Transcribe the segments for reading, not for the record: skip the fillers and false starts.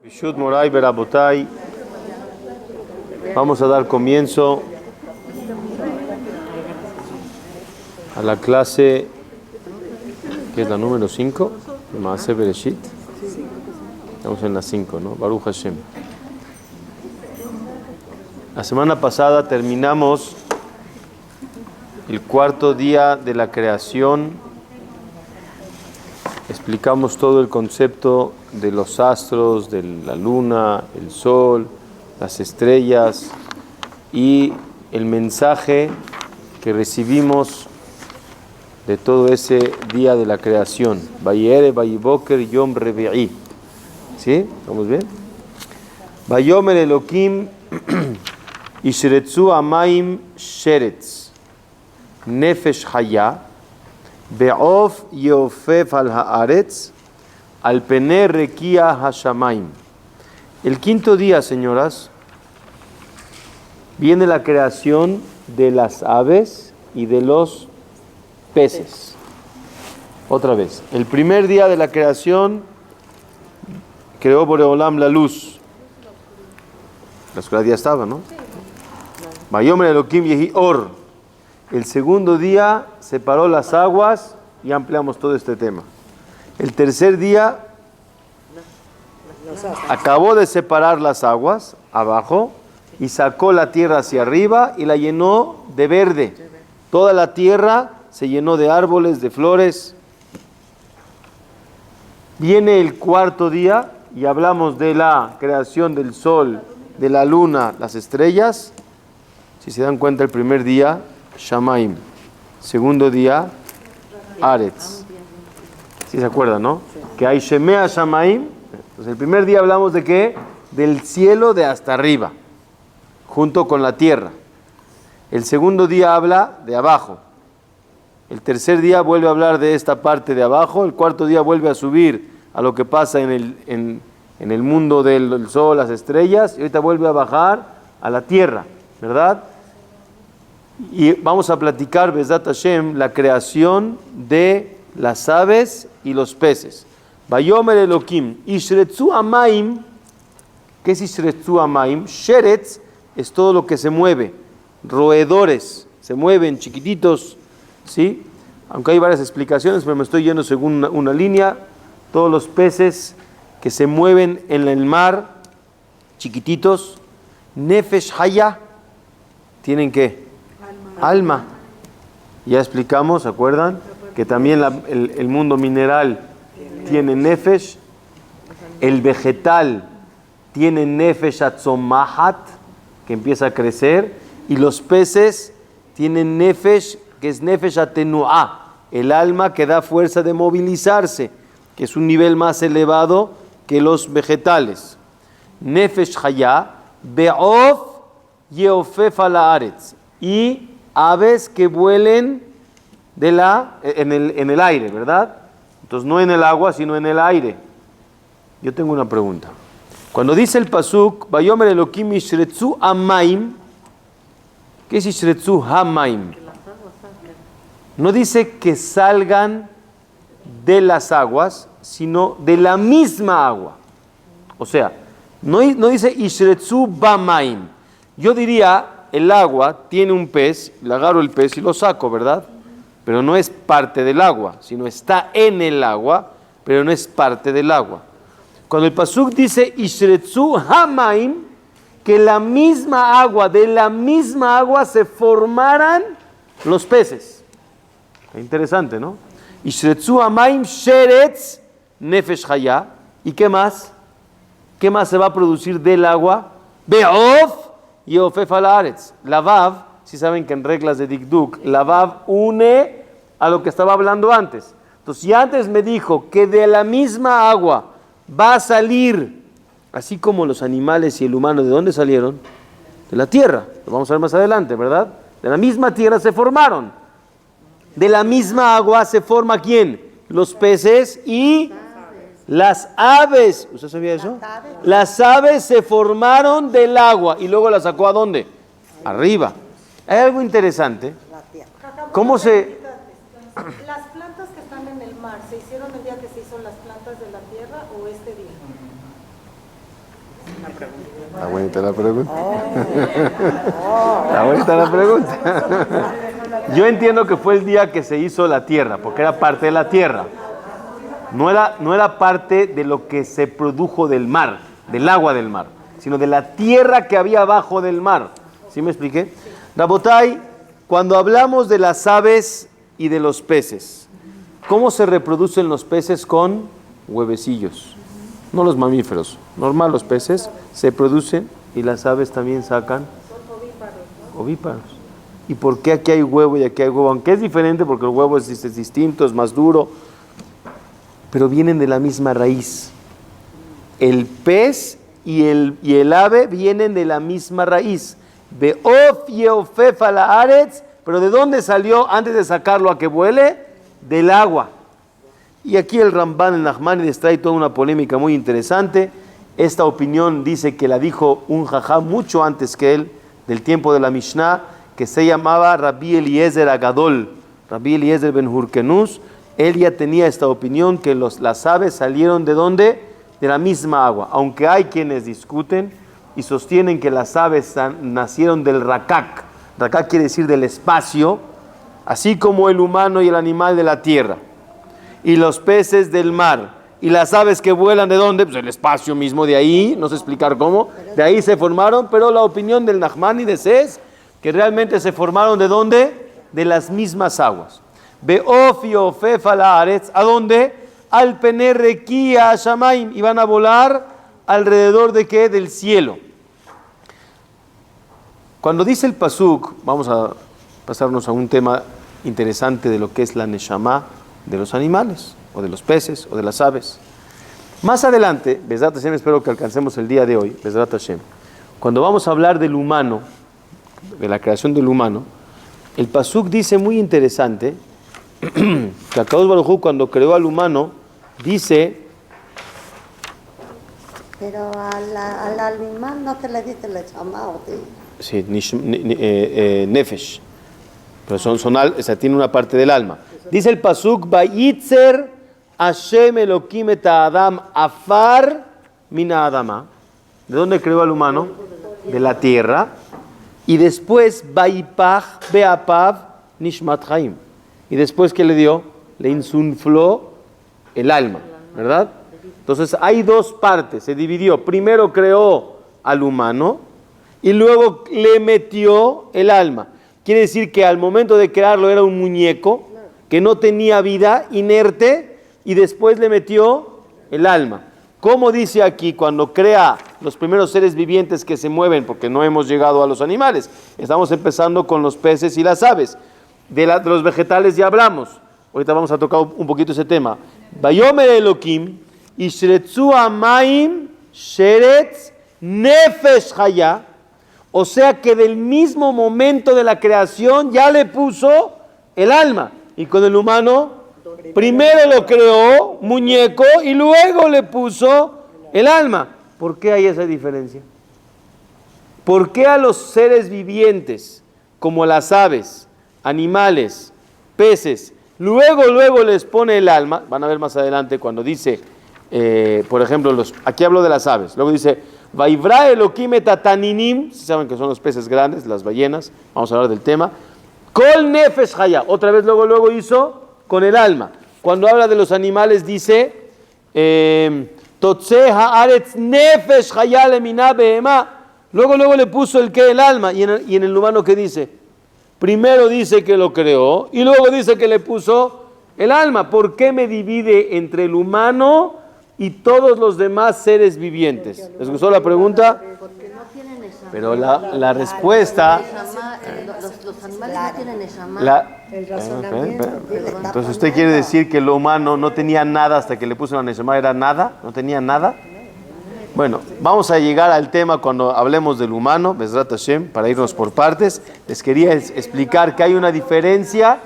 Bishut Moray Berabotay, vamos a dar comienzo a la clase que es la número 5 de Maaseh Bereshit. Estamos en la 5, ¿no? Baruch Hashem. La semana pasada terminamos el cuarto día de la creación. Explicamos todo el concepto de los astros, de la luna, el sol, las estrellas y el mensaje que recibimos de todo ese día de la creación. Vayere, Vayiboker, Yom Revi'i. ¿Sí? ¿Estamos bien? Vayomer Elokim, Ishretzu Amayim Sheretz, Nefesh Haya, Be'of Yeofef al Haaretz, al Pene Rekia Hashamayim. El quinto día, señoras, viene la creación de las aves y de los peces. Otra vez, el primer día de la creación creó Boreolam la luz. La oscuridad ya estaba, ¿no? Vayomer Elokim Yehi Or. El segundo día separó las aguas y ampliamos todo este tema. El tercer día acabó de separar las aguas abajo y sacó la tierra hacia arriba y la llenó de verde. Toda la tierra se llenó de árboles, de flores. Viene el cuarto día y hablamos de la creación del sol, de la luna, las estrellas. Si se dan cuenta, el primer día Shamaim, segundo día Aretz. ¿Sí se acuerdan, no? Que hay Shemea Shamaim. Entonces el primer día hablamos de qué? Del cielo de hasta arriba, junto con la tierra. El segundo día habla de abajo. El tercer día vuelve a hablar de esta parte de abajo. El cuarto día vuelve a subir a lo que pasa en el mundo del sol, las estrellas. Y ahorita vuelve a bajar a la tierra, ¿verdad? Y vamos a platicar, Bezat Hashem, la creación de las aves y los peces. Vayomer Elokim, Ishretzu Amayim. ¿Qué es Ishretzu Amayim? Sheretz es todo lo que se mueve. Roedores, se mueven chiquititos, ¿sí? Aunque hay varias explicaciones, pero me estoy yendo según una línea. Todos los peces que se mueven en el mar, chiquititos. Nefesh Haya, ¿tienen qué? Alma. Ya explicamos, ¿se acuerdan? Que también el mundo mineral tiene nefesh, el vegetal tiene nefesh atzomahat, que empieza a crecer, y los peces tienen nefesh, que es nefesh atenuá, el alma que da fuerza de movilizarse, que es un nivel más elevado que los vegetales. Nefesh haya, be'of yeofef al haaretz, y aves que vuelen en el aire, ¿verdad? Entonces no en el agua, sino en el aire. Yo tengo una pregunta. Cuando dice el pasuk, Vayomer Elokim Ishretzu Amayim, ¿qué es Ishretzu Hamaim? No dice que salgan de las aguas, sino de la misma agua. O sea, no dice Ishretzu Bamaim. Yo diría, el agua tiene un pez, le agarro el pez y lo saco, ¿verdad? Pero no es parte del agua, sino está en el agua, pero no es parte del agua. Cuando el pasuk dice Ishretzu Hamaim, que la misma agua, de la misma agua se formaran los peces. Interesante, ¿no? Ishretzu Hamaim Sheretz Nefesh Haya. ¿Y qué más? ¿Qué más se va a producir del agua? Be'of Yeofef al Haaretz. La Vav, si saben que en reglas de Dikduk, la Vav une a lo que estaba hablando antes. Entonces, si antes me dijo que de la misma agua va a salir, así como los animales y el humano, ¿de dónde salieron? De la tierra. Lo vamos a ver más adelante, ¿verdad? De la misma tierra se formaron. De la misma agua se forma ¿quién? Los peces y las aves. ¿Usted sabía eso? Las aves se formaron del agua y luego las sacó ¿a dónde? Arriba. Hay algo interesante. ¿Cómo se...? Las plantas que están en el mar, ¿se hicieron el día que se hizo las plantas de la tierra o este día? Está bonita la pregunta. Está bonita la pregunta. Yo entiendo que fue el día que se hizo la tierra, porque era parte de la tierra. No era parte de lo que se produjo del mar, del agua del mar, sino de la tierra que había abajo del mar. ¿Sí me expliqué? Rabotai, cuando hablamos de las aves y de los peces, ¿cómo se reproducen los peces? Con huevecillos. No los mamíferos. Normal, los peces se producen y las aves también sacan ovíparos. ¿Y por qué aquí hay huevo y aquí hay huevo? Aunque es diferente porque el huevo es distinto, es más duro, pero vienen de la misma raíz. El pez y el ave vienen de la misma raíz. Beof yeofef ala aretz, pero ¿de dónde salió antes de sacarlo a que vuele? Del agua. Y aquí el Ramban, el Nachmanides, trae toda una polémica muy interesante. Esta opinión dice que la dijo un jajá mucho antes que él, del tiempo de la Mishnah, que se llamaba Rabbi Eliezer Agadol, Rabbi Eliezer Ben Hurkenus. Él ya tenía esta opinión que las aves salieron ¿de dónde? De la misma agua. Aunque hay quienes discuten y sostienen que las aves nacieron del rakak. Rakak quiere decir del espacio, así como el humano y el animal de la tierra. Y los peces del mar. Y las aves que vuelan, ¿de dónde? Pues el espacio mismo, de ahí, no sé explicar cómo. De ahí se formaron, pero la opinión del Nachmanides es que realmente se formaron ¿de dónde? De las mismas aguas. Beof yeofef ala aretz, ¿a dónde? Al pene rekia shamaim, y van a volar alrededor de ¿qué? Del cielo. Cuando dice el pasuk, vamos a pasarnos a un tema interesante de lo que es la neshama de los animales, o de los peces, o de las aves. Más adelante, Bezrat Hashem, espero que alcancemos el día de hoy, Bezrat Hashem, cuando vamos a hablar del humano, de la creación del humano, el pasuk dice muy interesante, que Akadosh Baruj Hu, cuando creó al humano, dice... Pero al animal no te le dice la chama o sí, nefesh, pero tiene una parte del alma. Dice el pasuk, Vayitzer Hashem Elokim et Adam afar mina adama. ¿De dónde creó al humano? De la tierra. Y después, Vayipach beapav nishmat chaim. Y después, ¿qué le dio? Le insufló el alma, ¿verdad? Entonces hay dos partes, se dividió. Primero creó al humano y luego le metió el alma. Quiere decir que al momento de crearlo era un muñeco que no tenía vida, inerte, y después le metió el alma. Como dice aquí, cuando crea los primeros seres vivientes que se mueven, porque no hemos llegado a los animales, estamos empezando con los peces y las aves. De los vegetales ya hablamos. Ahorita vamos a tocar un poquito ese tema. Vayomer Elokim, Ishretzu Amaim, Sheretz, Nefesh Haya. O sea que del mismo momento de la creación ya le puso el alma. Y con el humano, primero lo creó, muñeco, y luego le puso el alma. ¿Por qué hay esa diferencia? ¿Por qué a los seres vivientes, como las aves, animales, peces, luego les pone el alma? Van a ver más adelante cuando dice, por ejemplo, aquí hablo de las aves, luego dice, Vaivra Elokim et ataninim, si saben que son los peces grandes, las ballenas, vamos a hablar del tema, Kol nefesh haya, otra vez luego hizo con el alma. Cuando habla de los animales dice, Totze haaretz nefesh haya lemina behema, luego le puso el alma, y en el humano ¿qué dice? Primero dice que lo creó y luego dice que le puso el alma. ¿Por qué me divide entre el humano y todos los demás seres vivientes? ¿Les gustó la pregunta? Porque no tienen esa. Pero la respuesta... Los animales no tienen esa. El razonamiento. Entonces usted quiere decir que lo humano no tenía nada hasta que le puso la neshama, ¿era nada? ¿No tenía nada? Bueno, vamos a llegar al tema cuando hablemos del humano, Bezrat Hashem, para irnos por partes. Les quería explicar que hay una diferencia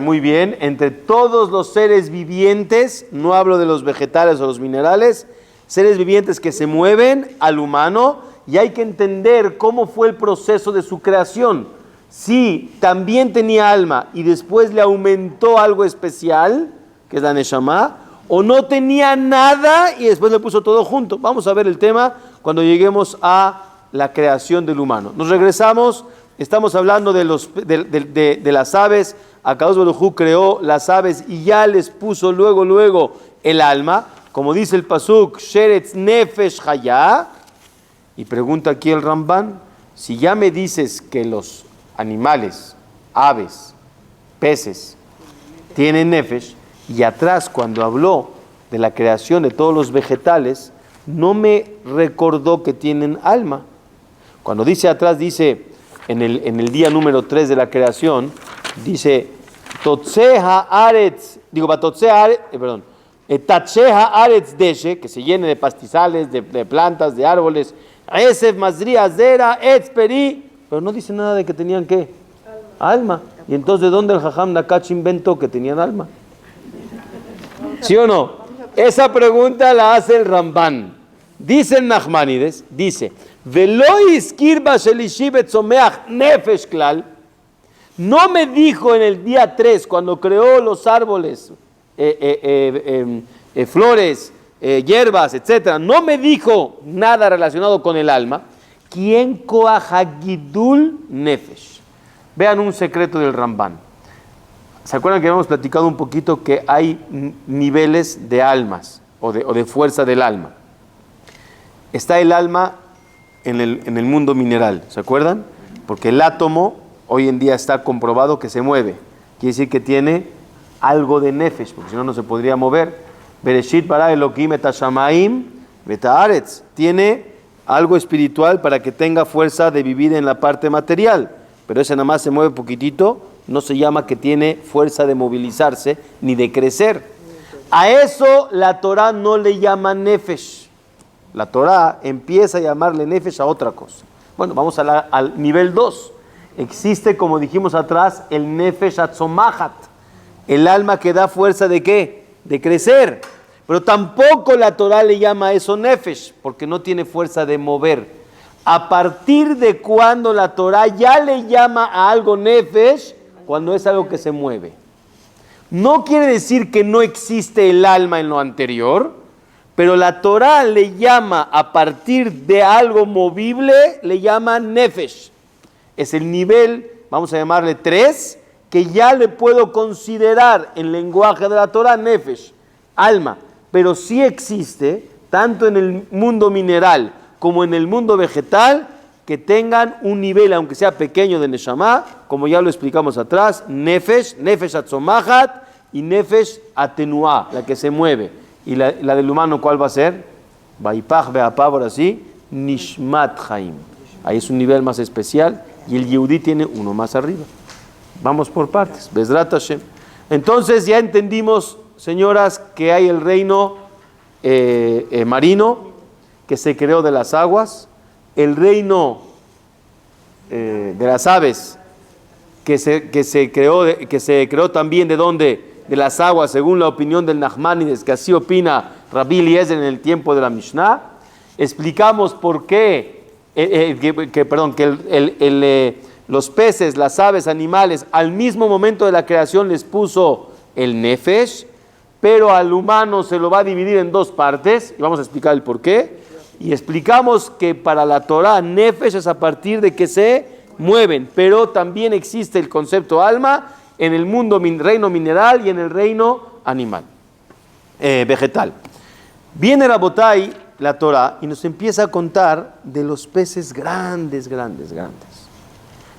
muy bien entre todos los seres vivientes, no hablo de los vegetales o los minerales, seres vivientes que se mueven al humano, y hay que entender cómo fue el proceso de su creación. Si también tenía alma y después le aumentó algo especial, que es la neshama, o no tenía nada y después le puso todo junto. Vamos a ver el tema cuando lleguemos a la creación del humano. Nos regresamos, estamos hablando de las aves. Akadosh Baruj Hu creó las aves y ya les puso luego el alma, como dice el pasuk, Sheretz Nefesh Hayah. Y pregunta aquí el Ramban, si ya me dices que los animales, aves, peces, tienen Nefesh, y atrás cuando habló de la creación de todos los vegetales, no me recordó que tienen alma. Cuando dice atrás, dice en el día número 3 de la creación, dice, Totseha Aretz, Tatseha Aretz Deshe, que se llene de pastizales, de plantas, de árboles, Esef Mazri Azera Etz Peri, pero no dice nada de que tenían ¿qué? Alma. Y entonces, ¿de dónde el Jajam Nakach inventó que tenían alma? ¿Sí o no? Esa pregunta la hace el Ramban. Dice el Nachmanides, dice, Velois Kirba Shelishibet Someach Nefesh Klal, no me dijo en el día 3, cuando creó los árboles, flores, hierbas, etc., no me dijo nada relacionado con el alma. ¿Quién koahagidul nefesh? Vean un secreto del Ramban. ¿Se acuerdan que habíamos platicado un poquito que hay niveles de almas o de fuerza del alma? Está el alma en el mundo mineral, ¿se acuerdan? Porque el átomo hoy en día está comprobado que se mueve. Quiere decir que tiene algo de nefesh, porque si no, no se podría mover. Bereshit bara Elohim et hashamayim v'et haaretz. Tiene algo espiritual para que tenga fuerza de vivir en la parte material. Pero ese nada más se mueve poquitito, no se llama que tiene fuerza de movilizarse ni de crecer. A eso la Torah no le llama nefesh. La Torah empieza a llamarle nefesh a otra cosa. Bueno, vamos al nivel 2. Existe, como dijimos atrás, el nefesh atzomahat, el alma que da fuerza ¿de qué? De crecer. Pero tampoco la Torah le llama a eso nefesh, porque no tiene fuerza de mover. ¿A partir de cuándo la Torah ya le llama a algo nefesh? Cuando es algo que se mueve. No quiere decir que no existe el alma en lo anterior, pero la Torah le llama a partir de algo movible, le llama nefesh. Es el nivel, vamos a llamarle 3, que ya le puedo considerar en lenguaje de la Torah nefesh, alma. Pero sí existe, tanto en el mundo mineral como en el mundo vegetal, que tengan un nivel, aunque sea pequeño, de neshama, como ya lo explicamos atrás, nefesh, nefesh atzomahat y nefesh atenuá, la que se mueve. Y la del humano, ¿cuál va a ser? Vaipach be'apah, ahora sí, nishmat chaim. Ahí es un nivel más especial y el Yehudí tiene uno más arriba. Vamos por partes. Bezrat Hashem. Entonces ya entendimos, señoras, que hay el reino marino que se creó de las aguas, el reino de las aves que se creó también ¿de dónde? De las aguas, según la opinión del Nachmanides, que así opina Rabbi Eliezer en el tiempo de la Mishnah. Explicamos por qué los peces, las aves, animales, al mismo momento de la creación les puso el nefesh, pero al humano se lo va a dividir en 2 partes, y vamos a explicar el por qué. Y explicamos que para la Torah, nefesh es a partir de que se mueven, pero también existe el concepto alma en el mundo reino mineral y en el reino animal, vegetal. Viene Rabotai, la Torah, y nos empieza a contar de los peces grandes.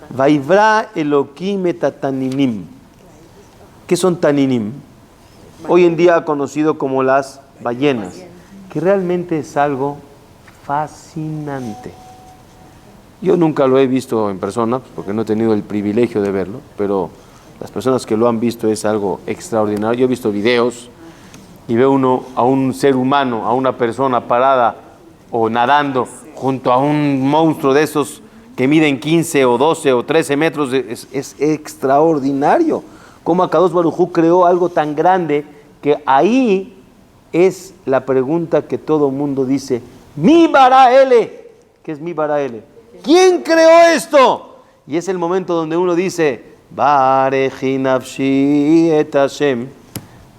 Vaivra Elohim et taninim. ¿Qué son taninim? Hoy en día conocido como las ballenas, que realmente es algo fascinante. Yo nunca lo he visto en persona, porque no he tenido el privilegio de verlo, pero las personas que lo han visto es algo extraordinario. Yo he visto videos y veo a un ser humano, a una persona parada o nadando junto a un monstruo de esos que miden 15 o 12 o 13 metros. Es extraordinario. Cómo Akadosh Baruj Hu creó algo tan grande que ahí es la pregunta que todo mundo dice, Mi Baraele. ¿Qué es Mi Baraele? ¿Quién creó esto? Y es el momento donde uno dice, Bareji nafshi et Hashem.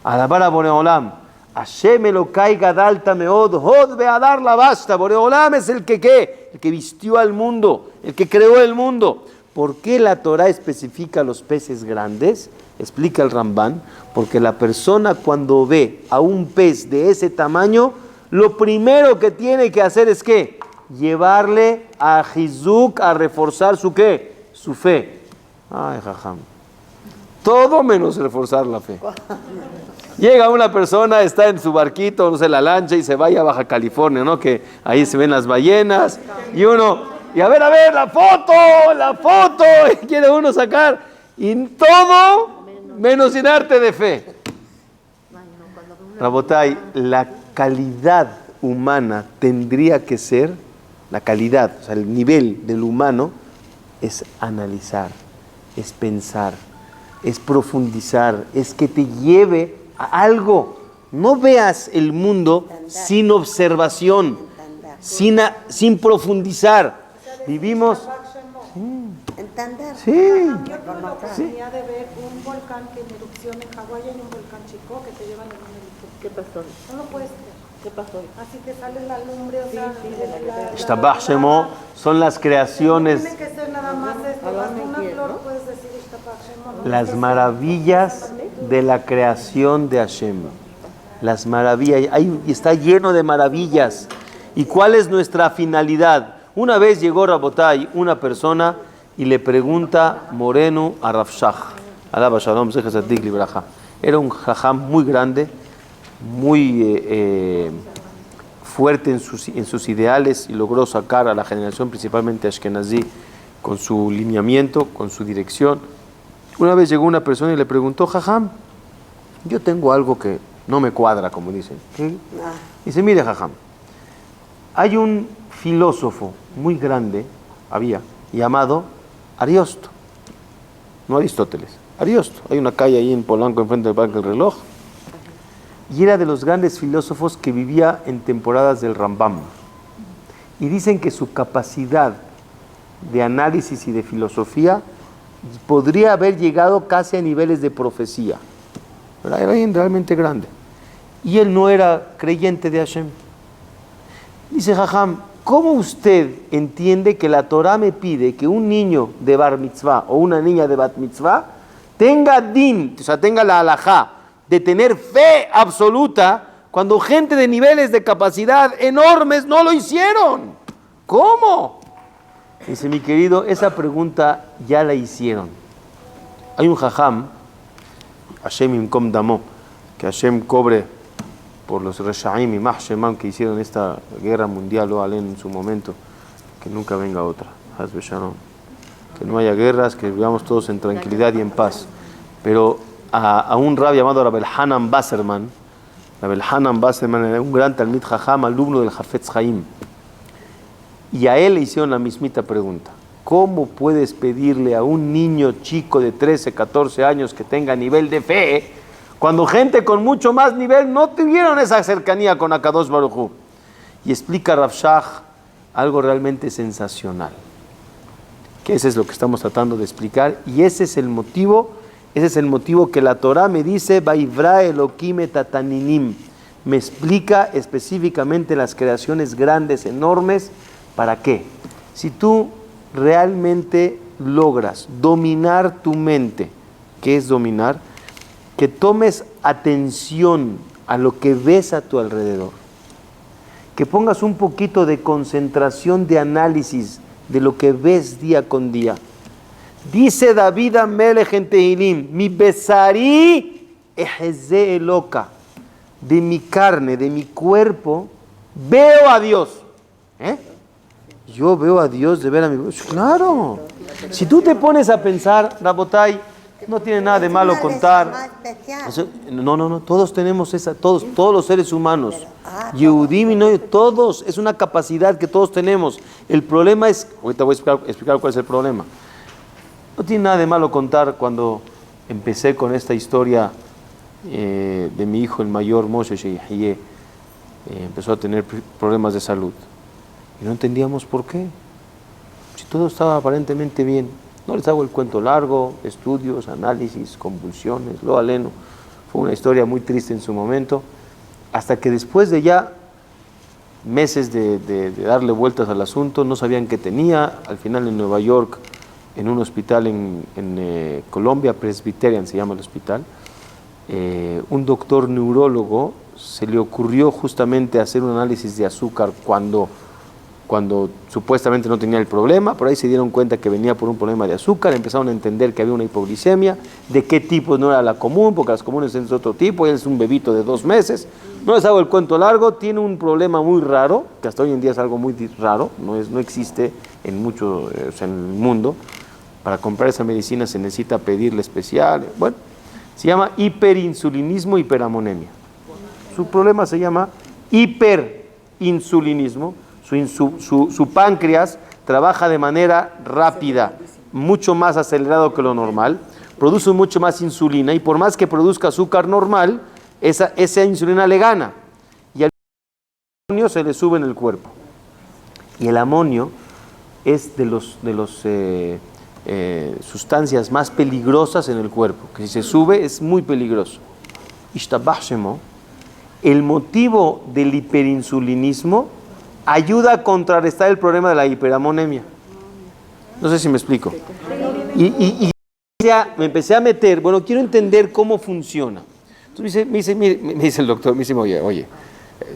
Alabar a Boreolam. Hashem Elokai Gadalta Meod, Hod Beadar la basta. Boreolam es el que ¿qué? El que vistió al mundo, el que creó el mundo. ¿Por qué la Torah especifica los peces grandes? Explica el Ramban, porque la persona cuando ve a un pez de ese tamaño, lo primero que tiene que hacer es ¿qué? Llevarle a Jizuk a reforzar su ¿qué? Su fe. Ay, jajam. Todo menos reforzar la fe. Llega una persona, está en su barquito, no sé, la lancha, y se vaya a Baja California, ¿no? Que ahí se ven las ballenas, y uno, y a ver, la foto, y quiere uno sacar, y todo menos llenarte de fe. Rabotay, la calidad humana tendría que ser, la calidad, o sea, el nivel del humano, es analizar, es pensar, es profundizar, es que te lleve a algo. No veas el mundo sin observación, sin profundizar. Vivimos... Entender. Sí. Yo tuve la oportunidad de ver un volcán que en erupción en Hawái, hay un volcán chico que te llevan en un helicóptero. ¿Qué pasó? No lo puedes creer. ¿Qué pasó? Así te sale la lumbre, o sea, Ishtabach Shemo son las creaciones, tiene que ser nada más esto, hasta una flor puedes decir Ishtabach Shemo, ¿no? las maravillas de la creación de Hashem. Las maravillas, está lleno de maravillas. ¿Y cuál es nuestra finalidad? Una vez llegó Rabotay, una persona, y le pregunta Moreno a Rav Shach, Alaba Shalom, Zecher Tzadik Libraja. Era un jajam muy grande, muy fuerte en sus ideales, y logró sacar a la generación, principalmente Ashkenazí, con su lineamiento, con su dirección. Una vez llegó una persona y le preguntó, jajam, yo tengo algo que no me cuadra, como dicen. ¿Qué? Dice, mire, jajam, hay un filósofo muy grande, había, llamado Ariosto, no Aristóteles, Ariosto. Hay una calle ahí en Polanco, enfrente del Parque del Reloj, y era de los grandes filósofos que vivía en temporadas del Rambam. Y dicen que su capacidad de análisis y de filosofía podría haber llegado casi a niveles de profecía. Era alguien realmente grande. Y él no era creyente de Hashem. Dice Jajam, ¿cómo usted entiende que la Torah me pide que un niño de bar mitzvah o una niña de bat mitzvah tenga din, o sea, tenga la halajá de tener fe absoluta, cuando gente de niveles de capacidad enormes no lo hicieron? ¿Cómo? Dice, mi querido, esa pregunta ya la hicieron. Hay un jajam, Hashem imkom damo, que Hashem cobre por los Reshaim y Mahshemam que hicieron esta guerra mundial, o Alén en su momento, que nunca venga otra, Hazbe Shalom. Que no haya guerras, que vivamos todos en tranquilidad y en paz. Pero a un rab llamado Rabel Hanan Basserman era un gran Talmid Jajam, alumno del Hafetz Haim, y a él le hicieron la mismita pregunta: ¿cómo puedes pedirle a un niño chico de 13, 14 años que tenga nivel de fe, cuando gente con mucho más nivel no tuvieron esa cercanía con Akadosh Baruj Hu? Y explica Rav Shach algo realmente sensacional, que ese es lo que estamos tratando de explicar, y ese es el motivo que la Torah me dice, Vaivra Elohim et Ataninim, me explica específicamente las creaciones grandes, enormes. ¿Para qué? Si tú realmente logras dominar tu mente, ¿qué es dominar? Que tomes atención a lo que ves a tu alrededor, que pongas un poquito de concentración, de análisis de lo que ves día con día. Dice David Amelech en Tehilim, mi besari eheze eloka, de mi carne, de mi cuerpo, veo a Dios. Yo veo a Dios de ver a mi... Claro. Si tú te pones a pensar, Rabotay, no tiene nada de malo contar. No, todos tenemos esa, todos los seres humanos, Yehudim y no, todos, es una capacidad que todos tenemos. El problema es, ahorita voy a explicar cuál es el problema. No tiene nada de malo contar cuando empecé con esta historia de mi hijo, el mayor, Moshe Shehiye, empezó a tener problemas de salud. Y no entendíamos por qué. Si todo estaba aparentemente bien. No les hago el cuento largo, estudios, análisis, convulsiones, lo aleno. Fue una historia muy triste en su momento. hasta que después de ya meses de darle vueltas al asunto, no sabían qué tenía. Al final en Nueva York, en un hospital en Colombia, Presbyterian se llama el hospital, un doctor neurólogo se le ocurrió justamente hacer un análisis de azúcar cuando supuestamente no tenía el problema. Por ahí se dieron cuenta que venía por un problema de azúcar, empezaron a entender que había una hipoglicemia, de qué tipo no era la común, porque las comunes es otro tipo, él es un bebito de 2 meses. No les hago el cuento largo, tiene un problema muy raro, que hasta hoy en día es algo muy raro, no existe en mucho, en el mundo. Para comprar esa medicina se necesita pedirle especial. Bueno, se llama hiperinsulinismo, hiperamonemia. Su problema se llama hiperinsulinismo. Su páncreas trabaja de manera rápida, mucho más acelerado que lo normal, produce mucho más insulina y por más que produzca azúcar normal, esa insulina le gana y al amonio se le sube en el cuerpo. Y el amonio es de los sustancias más peligrosas en el cuerpo, que si se sube es muy peligroso. Ishtabah Shemo, el motivo del hiperinsulinismo ayuda a contrarrestar el problema de la hiperamonemia. No sé si me explico. Y me empecé a meter, bueno, quiero entender cómo funciona. Entonces me dice el doctor, me dice, oye,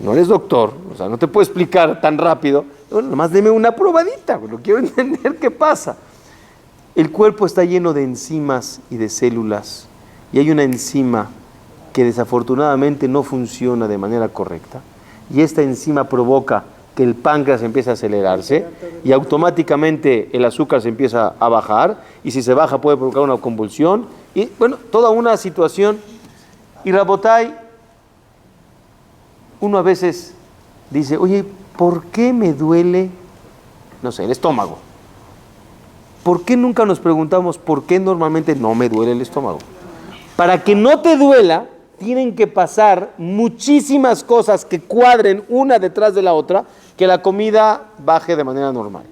no eres doctor, o sea, no te puedo explicar tan rápido. Bueno, nomás deme una probadita, bueno, quiero entender qué pasa. El cuerpo está lleno de enzimas y de células, y hay una enzima que desafortunadamente no funciona de manera correcta, y esta enzima provoca que el páncreas empieza a acelerarse y automáticamente el azúcar se empieza a bajar y si se baja puede provocar una convulsión y bueno, toda una situación. Y Rabotay, uno a veces dice, oye, ¿por qué me duele, no sé, el estómago? ¿Por qué nunca nos preguntamos por qué normalmente no me duele el estómago? Para que no te duela, tienen que pasar muchísimas cosas que cuadren una detrás de la otra, que la comida baje de manera normal,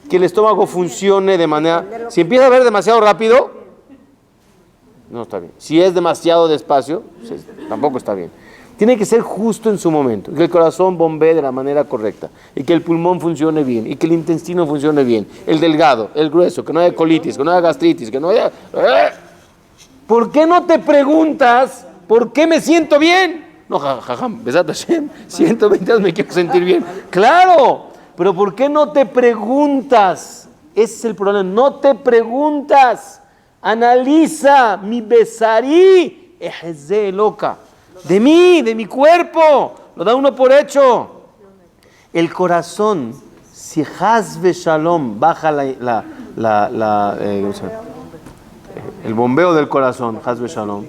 que el estómago funcione de manera... Si empieza a ver demasiado rápido, no está bien. Si es demasiado despacio, tampoco está bien. Tiene que ser justo en su momento, que el corazón bombee de la manera correcta, y que el pulmón funcione bien, y que el intestino funcione bien, el delgado, el grueso, que no haya colitis, que no haya gastritis, que no haya... ¿Por qué no te preguntas por qué me siento bien? No, jajam, Besat Hashem, 120 años me quiero sentir bien. ¡Claro! Pero ¿por qué no te preguntas? Ese es el problema, no te preguntas. Analiza mi besarí, ejezé loca. De mí, de mi cuerpo. Lo da uno por hecho. El corazón, si Hazbe Shalom baja el bombeo del corazón, Hazbe Shalom,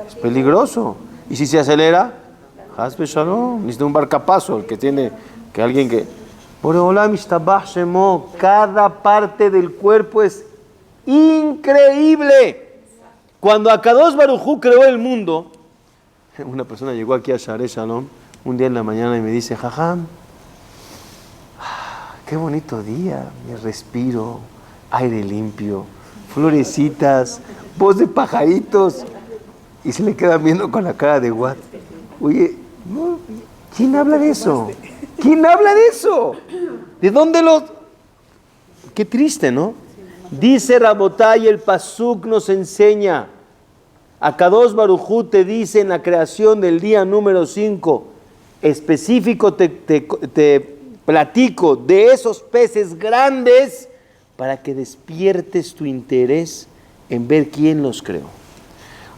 es peligroso. Y si se acelera, Hazbe Shalom, necesita un barcapaso, el que tiene, que alguien que... Boreolam Ishtabah Shemo, cada parte del cuerpo es increíble. Cuando Akadosh Baruj Hu creó el mundo, una persona llegó aquí a Sharei Shalom un día en la mañana y me dice, jajam, qué bonito día, me respiro, aire limpio, florecitas, voz de pajaritos, y se le quedan viendo con la cara de what. Oye, no, ¿quién habla de eso? ¿Quién habla de eso? ¿De dónde lo...? Qué triste, ¿no? Dice Rabotay, el Pasuk nos enseña, Akadosh Baruj Hu te dice en la creación del día número 5, específico te platico de esos peces grandes para que despiertes tu interés en ver quién los creó.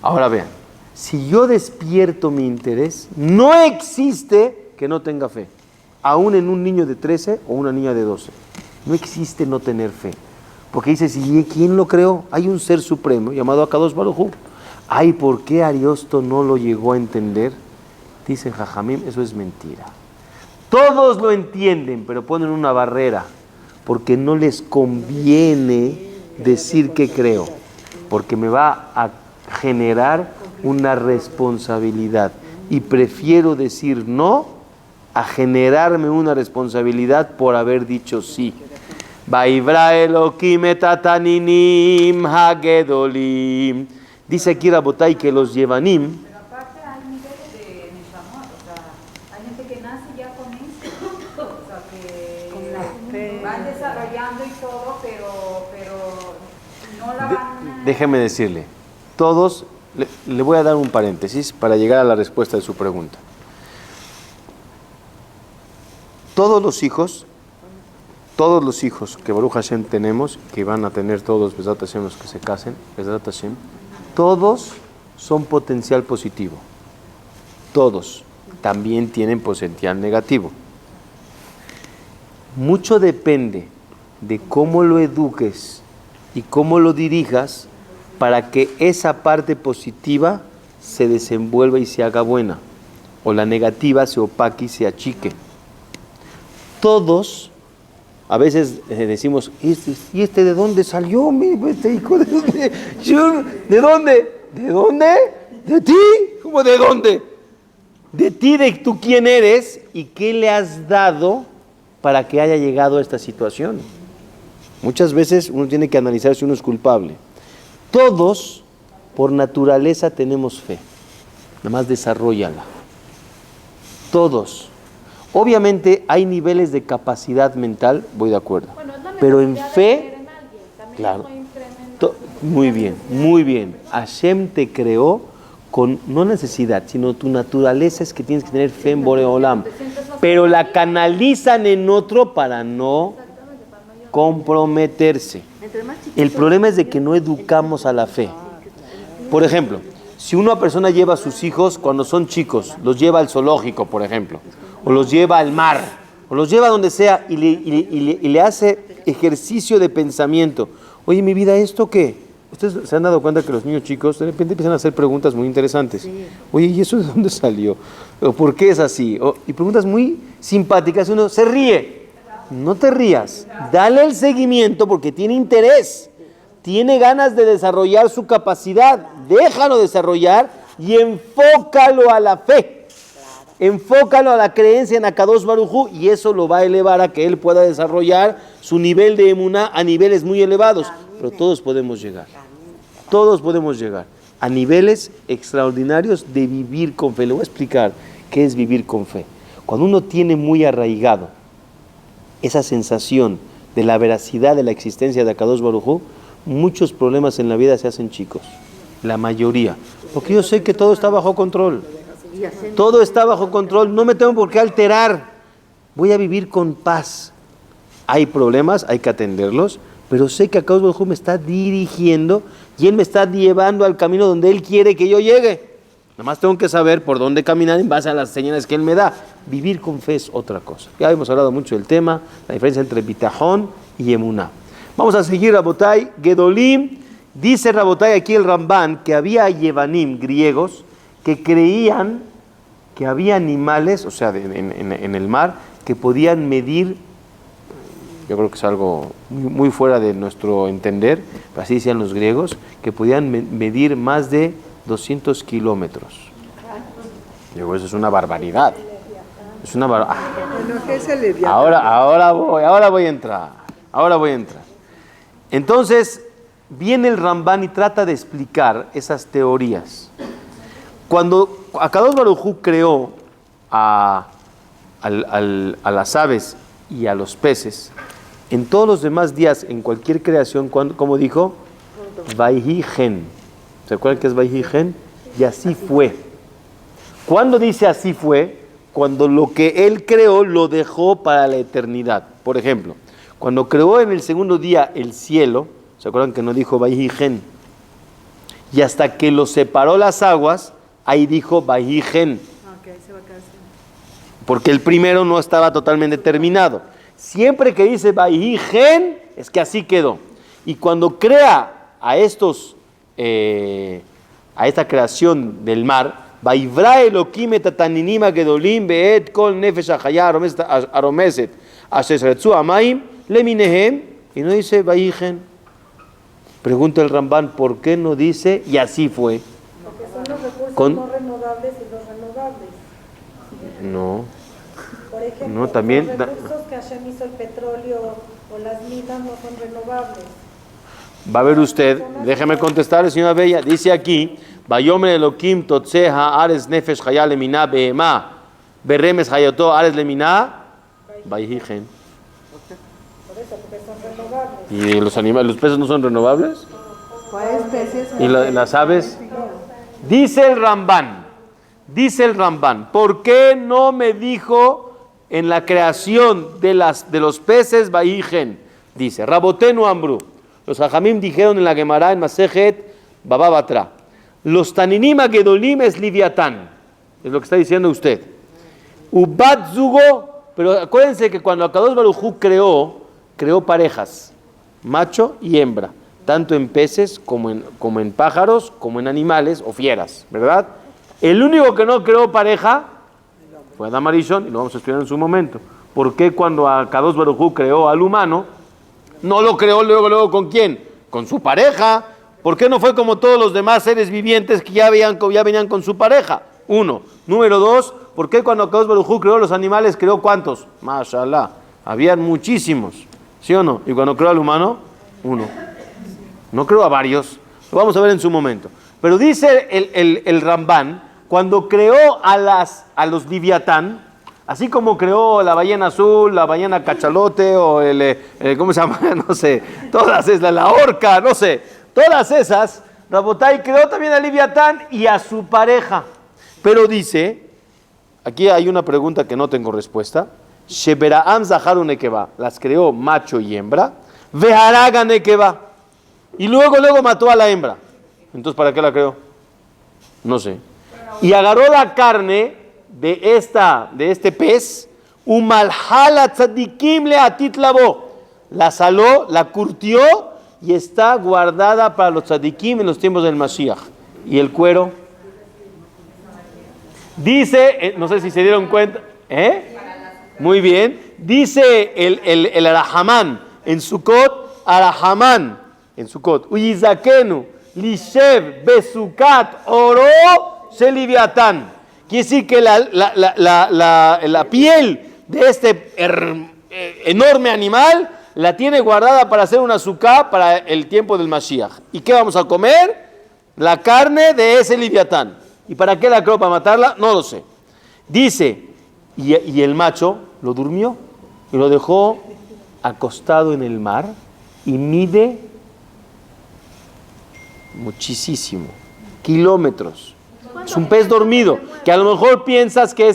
Ahora vean, si yo despierto mi interés, no existe que no tenga fe, aún en un niño de 13 o una niña de 12. No existe no tener fe, porque dice, si ¿quién lo creó? Hay un ser supremo llamado Akadosh Baruj Hu. Ay, ¿por qué Ariosto no lo llegó a entender? Dicen Jajamim, eso es mentira. Todos lo entienden, pero ponen una barrera, porque no les conviene decir que creo, porque me va a generar una responsabilidad, y prefiero decir no a generarme una responsabilidad por haber dicho sí. Vaivra Elokim et hataninim hagedolim. Dice aquí Rabotay que los Yevanim, Pero aparte hay niveles de Neshamot, o sea, van desarrollando y todo, pero no la van... Déjeme decirle, todos, le voy a dar un paréntesis para llegar a la respuesta de su pregunta. Todos los hijos que Baruch Hashem tenemos, que van a tener todos, Bezrat Hashem, los que se casen, Bezrat Hashem, todos son potencial positivo. Todos también tienen potencial negativo. Mucho depende de cómo lo eduques y cómo lo dirijas para que esa parte positiva se desenvuelva y se haga buena, o la negativa se opaque y se achique. Todos, a veces decimos, ¿y este de dónde salió? Este hijo de dónde? ¿De dónde? ¿De dónde? ¿De ti? ¿Cómo de dónde? De ti, de tú quién eres y qué le has dado para que haya llegado a esta situación. Muchas veces uno tiene que analizar si uno es culpable. Todos, por naturaleza, tenemos fe. Nada más desarróllala. Todos. Obviamente hay niveles de capacidad mental, voy de acuerdo. Bueno, es la pero en necesidad de fe, creer en alguien, también claro. eso incrementa. Muy bien, muy bien. Hashem te creó con no necesidad, sino tu naturaleza es que tienes que tener fe en Boreolam. Pero la canalizan en otro para no comprometerse. El problema es de que no educamos a la fe. Por ejemplo, si una persona lleva a sus hijos cuando son chicos, los lleva al zoológico, por ejemplo, o los lleva al mar, o los lleva donde sea y le hace ejercicio de pensamiento. Oye, mi vida, ¿esto qué? Ustedes se han dado cuenta que los niños chicos de repente empiezan a hacer preguntas muy interesantes. Sí. Oye, ¿y eso de dónde salió? ¿O por qué es así? Y preguntas muy simpáticas. Uno se ríe. No te rías. Dale el seguimiento porque tiene interés. Tiene ganas de desarrollar su capacidad. Déjalo desarrollar y enfócalo a la fe. Enfócalo a la creencia en Akadosh Baruj Hu y eso lo va a elevar a que él pueda desarrollar su nivel de emuná a niveles muy elevados. Pero todos podemos llegar. Todos podemos llegar a niveles extraordinarios de vivir con fe. Le voy a explicar qué es vivir con fe. Cuando uno tiene muy arraigado esa sensación de la veracidad de la existencia de Akadosh Baruj Hu, muchos problemas en la vida se hacen chicos. La mayoría. Porque yo sé que todo está bajo control. Todo está bajo control. No me tengo por qué alterar. Voy a vivir con paz. Hay problemas, hay que atenderlos. Pero sé que Akadosh Baruj Hu me está dirigiendo y Él me está llevando al camino donde Él quiere que yo llegue. Nada más tengo que saber por dónde caminar en base a las señales que Él me da. Vivir con fe es otra cosa. Ya hemos hablado mucho del tema, la diferencia entre bitajón y emuná. Vamos a seguir, Rabotai. Gedolim, dice Rabotai aquí el Ramban, que había yevanim griegos que creían que había animales, o sea, en el mar, que podían medir. Yo creo que es algo muy fuera de nuestro entender, pero así decían los griegos, que podían medir más de 200 kilómetros. Digo, eso es una barbaridad. Es una barbaridad. Ahora voy a entrar. Entonces, viene el Ramban y trata de explicar esas teorías. Cuando Akadosh Baruj Hu creó a las aves y a los peces, en todos los demás días, en cualquier creación, como dijo, Vayhi Gen. ¿Se acuerdan qué es Vayhi Gen? Y así fue. ¿Cuándo dice así fue? Cuando lo que Él creó lo dejó para la eternidad. Por ejemplo, cuando creó en el segundo día el cielo, ¿se acuerdan que no dijo Vayhi Gen? Y hasta que lo separó las aguas, ahí dijo Vayhi Gen. Porque el primero no estaba totalmente terminado. Siempre que dice Vayhi Gen, es que así quedó. Y cuando crea a esta creación del mar, Vaivra Elokim et ataninim gedolim beet kol nefesh achaya aromeset asher retzu amayim leminehem, y no dice Vayhi Gen. Pregunta el Ramban, ¿por qué no dice y así fue? Porque son los recursos no renovables y los renovables. No. Por ejemplo, No, también, los recursos que Hashem hizo, el petróleo o las minas, no son renovables. Va a ver usted, déjeme contestar, señora Bella, dice aquí, Vayomer Elokim totzeha ares nefesh chaya lemina behema beremes chayoto ares lemina Vayhi Gen. Por eso, porque son renovables. ¿Y los animales, los peces no son renovables? ¿Cuáles peces? ¿Y las aves? Dice el Rambán, ¿por qué no me dijo en la creación de los peces Vaigen? Dice, Rabotenu Ambru, los Jajamim dijeron en la Gemara en Masejet Baba Batra, los Taninim Gedolim es Liviatán, es lo que está diciendo usted. Ubat Zugo, pero acuérdense que cuando Akadosh Baruj Hu creó parejas, macho y hembra, tanto en peces como en pájaros, como en animales o fieras, ¿verdad? El único que no creó pareja fue Adam Arishon, y lo vamos a estudiar en su momento. ¿Por qué cuando Akadosh Baruj Hu creó al humano, no lo creó luego con quién? Con su pareja. ¿Por qué no fue como todos los demás seres vivientes que ya venían con su pareja? Uno. Número dos, ¿por qué cuando Akadosh Baruj Hu creó los animales, creó cuántos? Mashallah, habían muchísimos, ¿sí o no? Y cuando creó al humano, uno. No creó a varios, lo vamos a ver en su momento. Pero dice el Rambán, cuando creó a los Liviatán, así como creó la ballena azul, la ballena cachalote o ¿cómo se llama? No sé, todas esas, la orca, no sé, todas esas, Rabotai creó también a Liviatán y a su pareja. Pero dice, aquí hay una pregunta que no tengo respuesta, Sheberaam Zaharu Nekeba, las creó macho y hembra, Veharaga Nekeba, y luego mató a la hembra. Entonces, ¿para qué la creó? No sé. Y agarró la carne de este pez, Umalhala tzadikim leatit labo, la saló, la curtió y está guardada para los tzadikim en los tiempos del Mashiach. Y el cuero, dice, no sé si se dieron cuenta, muy bien, dice el Arahamán en Sukkot, Arahamán en Sukkot, Uyizakenu lishev besukat oro sheliviatán. Quiere decir que la piel de este enorme animal la tiene guardada para hacer una suká para el tiempo del Mashiach. ¿Y qué vamos a comer? La carne de ese Liviatán. ¿Y para qué la creó? ¿Para matarla? No lo sé. Dice, y el macho lo durmió y lo dejó acostado en el mar y mide muchísimo, kilómetros. Es un pez dormido, que a lo mejor piensas que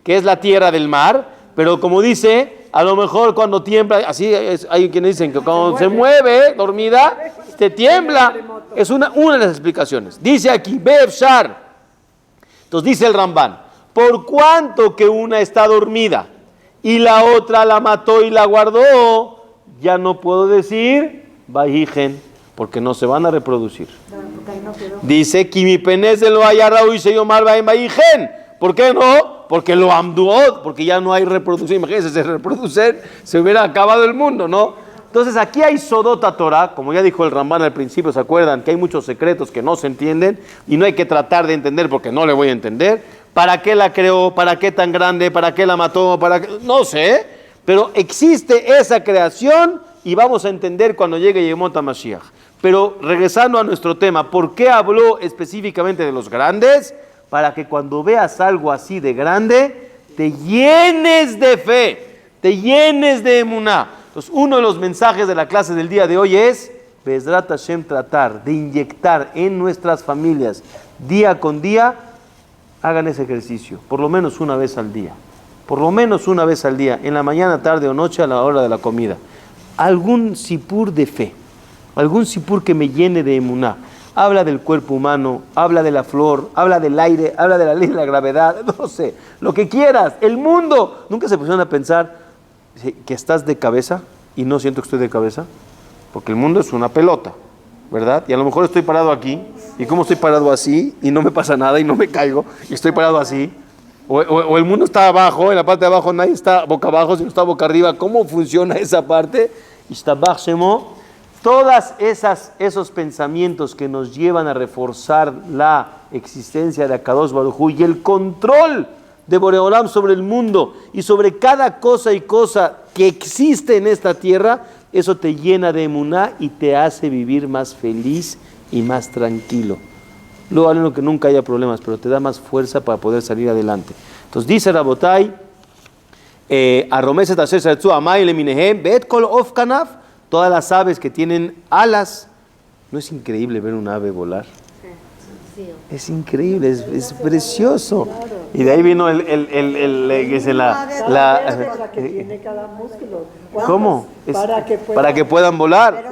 es la tierra del mar, pero como dice, a lo mejor cuando tiembla, así hay quienes dicen que cuando se mueve dormida, te tiembla. Es una de las explicaciones. Dice aquí, Be'efshar. Entonces dice el Rambán, por cuanto que una está dormida y la otra la mató y la guardó, ya no puedo decir Vaigen, porque no se van a reproducir. Dice, Kimi penez de lo ayarrau y se yomar Vaigen. ¿Por qué no? Porque lo amduot, porque ya no hay reproducción. Imagínense, si se reproducen, se hubiera acabado el mundo, ¿no? Entonces aquí hay Sodota Torah, como ya dijo el Rambán al principio, ¿se acuerdan? Que hay muchos secretos que no se entienden y no hay que tratar de entender porque no le voy a entender. ¿Para qué la creó? ¿Para qué tan grande? ¿Para qué la mató? No sé, pero existe esa creación y vamos a entender cuando llegue Yemot HaMashiach. Pero regresando a nuestro tema, ¿por qué habló específicamente de los grandes? Para que cuando veas algo así de grande, te llenes de fe, te llenes de emuná. Entonces, uno de los mensajes de la clase del día de hoy es, Bezrat Hashem, tratar de inyectar en nuestras familias, día con día, hagan ese ejercicio, por lo menos una vez al día. Por lo menos una vez al día, en la mañana, tarde o noche, a la hora de la comida. Algún sipur de fe, algún sipur que me llene de emuná. Habla del cuerpo humano, habla de la flor, habla del aire, habla de la ley de la gravedad, no sé, lo que quieras, el mundo. ¿Nunca se pusieron a pensar que estás de cabeza y no siento que estoy de cabeza? Porque el mundo es una pelota, ¿verdad? Y a lo mejor estoy parado aquí, y como estoy parado así, y no me pasa nada, y no me caigo, y estoy parado así. O el mundo está abajo, en la parte de abajo nadie está boca abajo, sino está boca arriba. ¿Cómo funciona esa parte? Todas esos pensamientos que nos llevan a reforzar la existencia de Akadosh Baruj Hu y el control de Boreolam sobre el mundo y sobre cada cosa y cosa que existe en esta tierra, eso te llena de emuná y te hace vivir más feliz y más tranquilo. Luego vale que nunca haya problemas, pero te da más fuerza para poder salir adelante. Entonces dice Rabotai, Arromeset asher sartzu amay leminehem, bet kol of kanaf, todas las aves que tienen alas. ¿No es increíble ver un ave volar? Es increíble, es precioso. Y de ahí vino que es que tiene cada músculo. ¿Cómo? Para que puedan volar.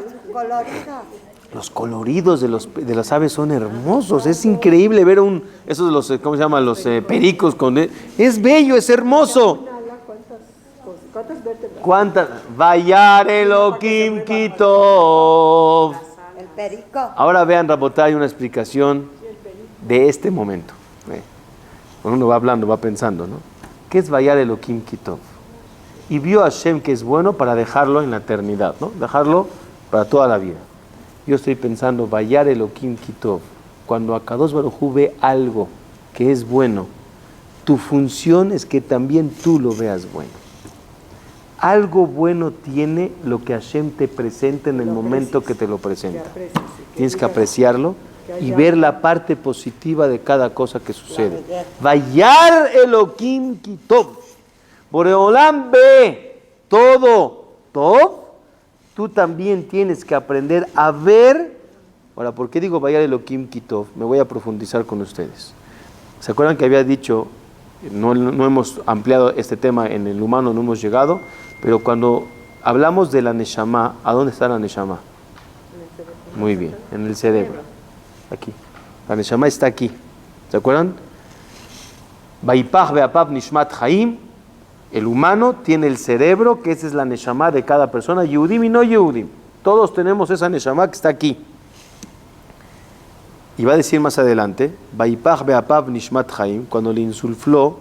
Los coloridos de las aves son hermosos. Es increíble ver esos de los, ¿cómo se llaman? Los pericos. Es bello, es hermoso. ¿Cuántas vértebras? ¿Cuántas? Vayar Elohim Kitov. El perico. Ahora vean, Rabotay, una explicación de este momento. Uno va hablando, va pensando, ¿no? ¿Qué es Vayar Elohim Kitov? Y vio a Hashem que es bueno para dejarlo en la eternidad, ¿no? Dejarlo para toda la vida. Yo estoy pensando, Vayar Elohim Kitov, cuando Akadosh Baruj Hu ve algo que es bueno, tu función es que también tú lo veas bueno. Algo bueno tiene lo que Hashem te presenta en el momento que te lo presenta. Tienes que apreciarlo y ver la parte positiva de cada cosa que sucede. Vayar Elohim Kitov. Boreolam ve todo. Tú también tienes que aprender a ver. Ahora, ¿por qué digo Vayar Elohim Kitov? Me voy a profundizar con ustedes. ¿Se acuerdan que había dicho, no hemos ampliado este tema en el humano, no hemos llegado, pero cuando hablamos de la Neshama, ¿a dónde está la Neshama? Muy bien, en el cerebro. Aquí. La Neshama está aquí. ¿Se acuerdan? Vaipach be'apav nishmat chaim. El humano tiene el cerebro, que esa es la Neshama de cada persona, Yehudim y no Yehudim. Todos tenemos esa Neshama que está aquí. Y va a decir más adelante, Vaipach be'apav nishmat chaim, cuando le insulfló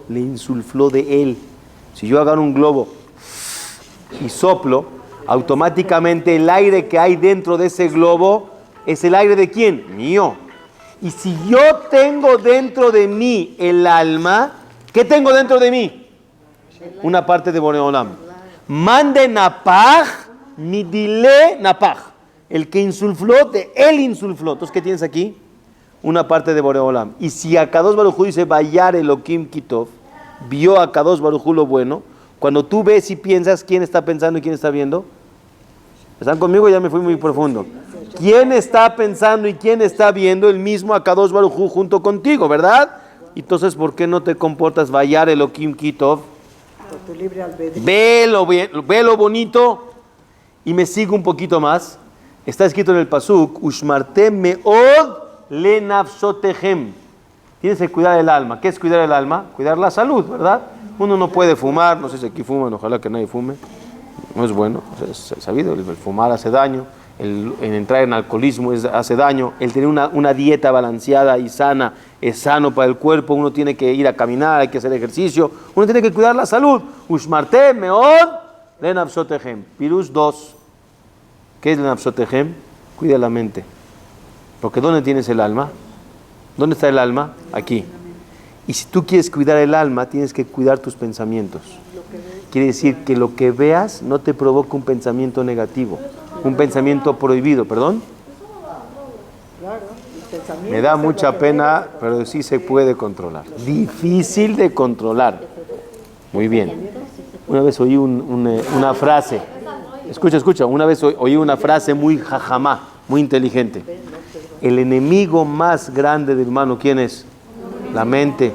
de él. Si yo agarro un globo y soplo, automáticamente el aire que hay dentro de ese globo es el aire de ¿quién? Mío. Y si yo tengo dentro de mí el alma, ¿qué tengo dentro de mí? Una parte de Boreolam. Mande napaj, midile napaj. El que insulfló, de él insulfló. Entonces, ¿qué tienes aquí? Una parte de Boreolam. Y si Akadosh Baruj Hu dice, Vayar Elohim Kitov, vio a Akadosh Baruj Hu lo bueno, cuando tú ves y piensas, ¿quién está pensando y quién está viendo? ¿Están conmigo? Ya me fui muy profundo. ¿Quién está pensando y quién está viendo? El mismo Akadosh Baruj Hu junto contigo, ¿verdad? Entonces, ¿por qué no te comportas Vayar Elohim Kitov? Por tu libre albedrío. Ve lo bonito y me sigo un poquito más. Está escrito en el pasuk, Ushmartem meod le nafshotehem. Tienes que cuidar el alma. ¿Qué es cuidar el alma? Cuidar la salud, ¿verdad? Uno no puede fumar, no sé si aquí fuman, ojalá que nadie fume. No es bueno, es sabido, el fumar hace daño, el entrar en alcoholismo hace daño, el tener una dieta balanceada y sana es sano para el cuerpo, uno tiene que ir a caminar, hay que hacer ejercicio, uno tiene que cuidar la salud. Ushmarte meod le nafshotehem. Pirush 2. ¿Qué es le nafshotehem? Cuida la mente. Porque ¿dónde tienes el alma? ¿Dónde está el alma? Aquí. Y si tú quieres cuidar el alma, tienes que cuidar tus pensamientos. Quiere decir que lo que veas no te provoca un pensamiento negativo, un pensamiento prohibido, ¿perdón? Me da mucha pena, pero sí se puede controlar. Difícil de controlar. Muy bien. Una vez oí una frase. Escucha. Una vez oí una frase muy jajamá, muy inteligente. El enemigo más grande del humano, ¿quién es? La mente.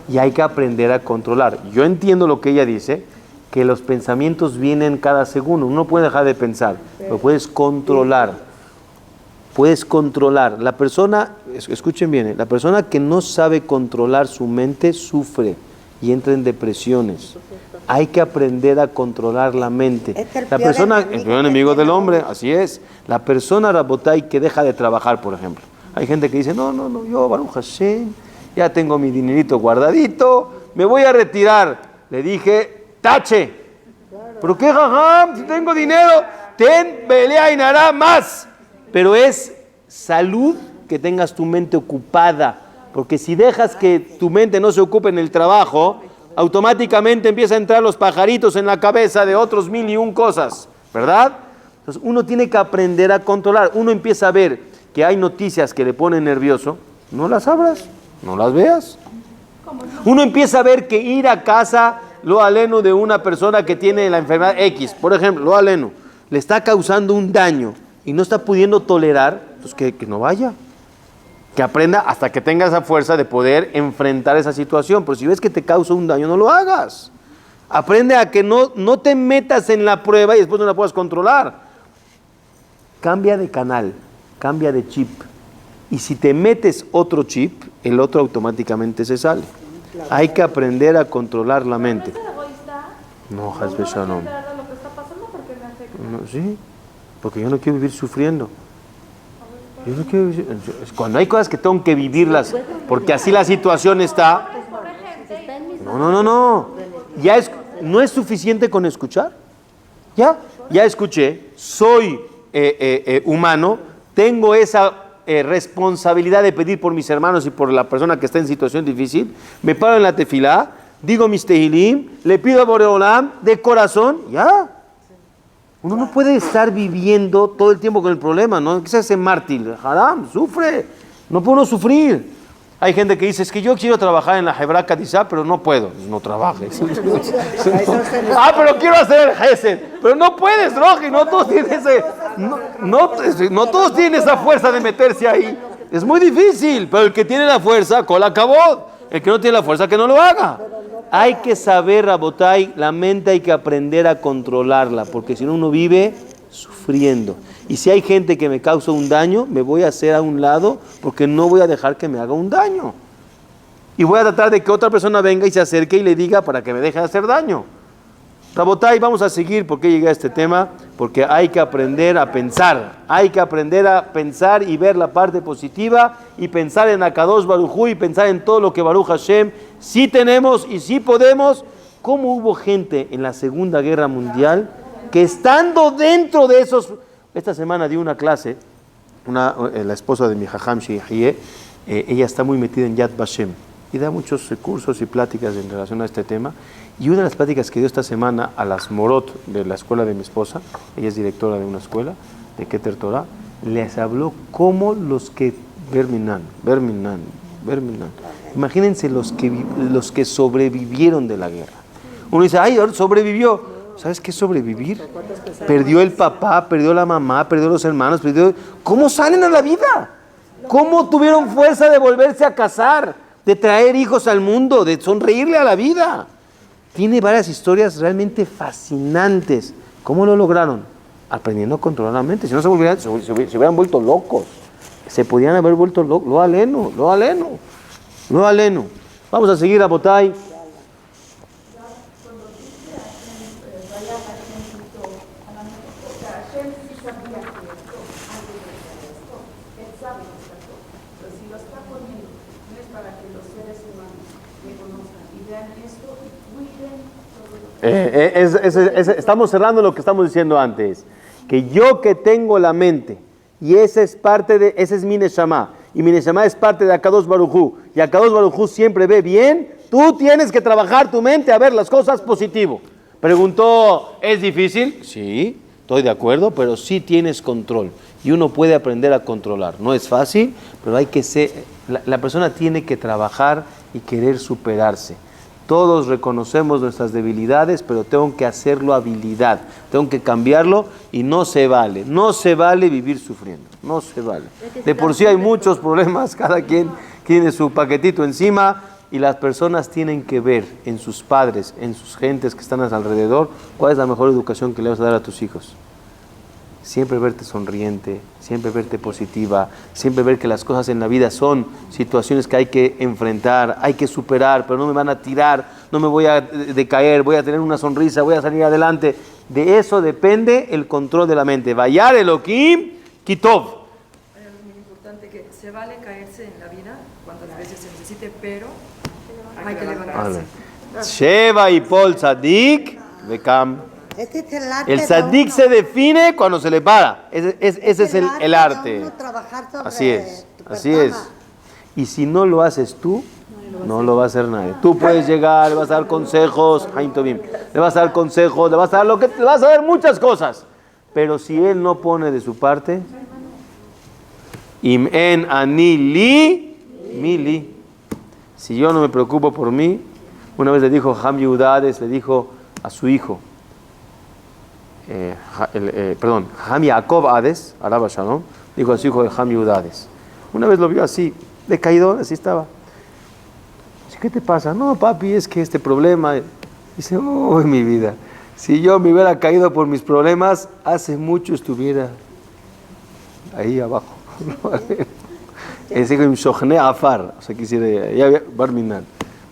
Y hay que aprender a controlar. Yo entiendo lo que ella dice, que los pensamientos vienen cada segundo. Uno no puede dejar de pensar, pero puedes controlar. Puedes controlar. La persona, escuchen bien, la persona que no sabe controlar su mente sufre y entra en depresiones. Hay que aprender a controlar la mente. La persona, el peor enemigo del hombre, así es. La persona, Rabotay, que deja de trabajar, por ejemplo. Hay gente que dice, no, yo, Baruch Hashem, ya tengo mi dinerito guardadito, me voy a retirar. Le dije, tache. ¿Pero qué, jajam? Si tengo dinero, ten, pelea y nada más. Pero es salud que tengas tu mente ocupada. Porque si dejas que tu mente no se ocupe en el trabajo, automáticamente empieza a entrar los pajaritos en la cabeza de otros 1001 cosas, ¿verdad? Entonces uno tiene que aprender a controlar. Uno empieza a ver que hay noticias que le ponen nervioso, no las abras, no las veas. Uno empieza a ver que ir a casa lo aleno de una persona que tiene la enfermedad X, por ejemplo, lo aleno, le está causando un daño y no está pudiendo tolerar, pues que no vaya. Que aprenda hasta que tenga esa fuerza de poder enfrentar esa situación. Pero si ves que te causa un daño, no lo hagas. Aprende a que no te metas en la prueba y después no la puedas controlar. Cambia de canal, cambia de chip. Y si te metes otro chip, el otro automáticamente se sale. Hay que aprender a controlar la mente. ¿No es egoísta? No, Hasbe Shalom. ¿No lo que está pasando porque me afecta? No, sí, porque yo no quiero vivir sufriendo. Yo no quiero vivir, cuando hay cosas que tengo que vivirlas, porque así la situación está. No. ¿No es suficiente con escuchar? Ya escuché, soy humano, tengo esa responsabilidad de pedir por mis hermanos y por la persona que está en situación difícil, me paro en la tefilá, digo mis tehilim, le pido a Boreolam de corazón, ya. Uno no puede estar viviendo todo el tiempo con el problema, ¿no? ¿Qué se hace mártir? Haram, sufre, no puede uno sufrir. Hay gente que dice, es que yo quiero trabajar en la Hebra Kadishá, pero no puedo. No trabajes. Pero quiero hacer el Gesed. Pero no puedes, Roji, no todos tienen esa fuerza de meterse ahí. Es muy difícil, pero el que tiene la fuerza, cola acabó. El que no tiene la fuerza, que no lo haga. Hay que saber, Rabotay, la mente hay que aprender a controlarla, porque si no uno vive sufriendo. Y si hay gente que me causa un daño, me voy a hacer a un lado porque no voy a dejar que me haga un daño. Y voy a tratar de que otra persona venga y se acerque y le diga para que me deje de hacer daño. Rabotay, vamos a seguir. ¿Por qué llegué a este tema? Porque hay que aprender a pensar. Hay que aprender a pensar y ver la parte positiva y pensar en Akadosh Baruj Hu y pensar en todo lo que Baruch Hashem sí tenemos y sí podemos. ¿Cómo hubo gente en la Segunda Guerra Mundial que estando dentro de esos... Esta semana di una clase, la esposa de mi Jajam Shihie, ella está muy metida en Yad Vashem y da muchos cursos y pláticas en relación a este tema. Y una de las pláticas que dio esta semana a las Morot de la escuela de mi esposa, ella es directora de una escuela de Keter Torah, les habló cómo los que Berminan. Imagínense los que sobrevivieron de la guerra. Uno dice, ay, sobrevivió. ¿Sabes qué es sobrevivir? Perdió el papá, perdió la mamá, perdió los hermanos, ¿Cómo salen a la vida? ¿Cómo tuvieron fuerza de volverse a casar, de traer hijos al mundo, de sonreírle a la vida? Tiene varias historias realmente fascinantes. ¿Cómo lo lograron? Aprendiendo a controlar la mente. Si no se hubieran vuelto locos. Se podían haber vuelto locos. Lo aleno. Vamos a seguir a Botay. Estamos cerrando lo que estamos diciendo antes, que yo que tengo la mente y ese es mi Neshama y mi Neshama es parte de Akadosh Baruj Hu y Akadosh Baruj Hu siempre ve bien, tú tienes que trabajar tu mente a ver las cosas positivo. Preguntó, ¿es difícil? Sí, estoy de acuerdo, pero sí tienes control y uno puede aprender a controlar. No es fácil, pero hay que la persona tiene que trabajar y querer superarse. Todos reconocemos nuestras debilidades, pero tengo que hacerlo habilidad, tengo que cambiarlo y no se vale vivir sufriendo, no se vale. De por sí hay muchos problemas, cada quien tiene su paquetito encima y las personas tienen que ver en sus padres, en sus gentes que están a su alrededor, cuál es la mejor educación que le vas a dar a tus hijos. Siempre verte sonriente, siempre verte positiva, siempre ver que las cosas en la vida son situaciones que hay que enfrentar, hay que superar, pero no me van a tirar, no me voy a decaer, voy a tener una sonrisa, voy a salir adelante. De eso depende el control de la mente. Vayar Elohim Kitov. Hay algo muy importante, que se vale caerse en la vida cuantas veces se necesite, pero hay que levantarse. Sheva y Pol Tzadik Bekam. El tzadik se define cuando se le para. Ese es el arte. Así es. Y si no lo haces tú, no lo va a hacer nadie. Tú puedes llegar, le vas a dar consejos, le vas a dar consejos, le vas a dar muchas cosas. Pero si él no pone de su parte, im en ani li, mi li. Si yo no me preocupo por mí, Una vez le dijo Ham Yehudades, le dijo a su hijo, Ham Yaakov Hades, Araba Shalom, dijo a su hijo de Ham Yehudades. Una vez lo vio así, decaído, así estaba. Dice, ¿qué te pasa? No, papi, es que este problema. Dice, uy, mi vida, si yo me hubiera caído por mis problemas, hace mucho estuviera ahí abajo. Es decir, afar, o sea, quisiera, ya Barminan.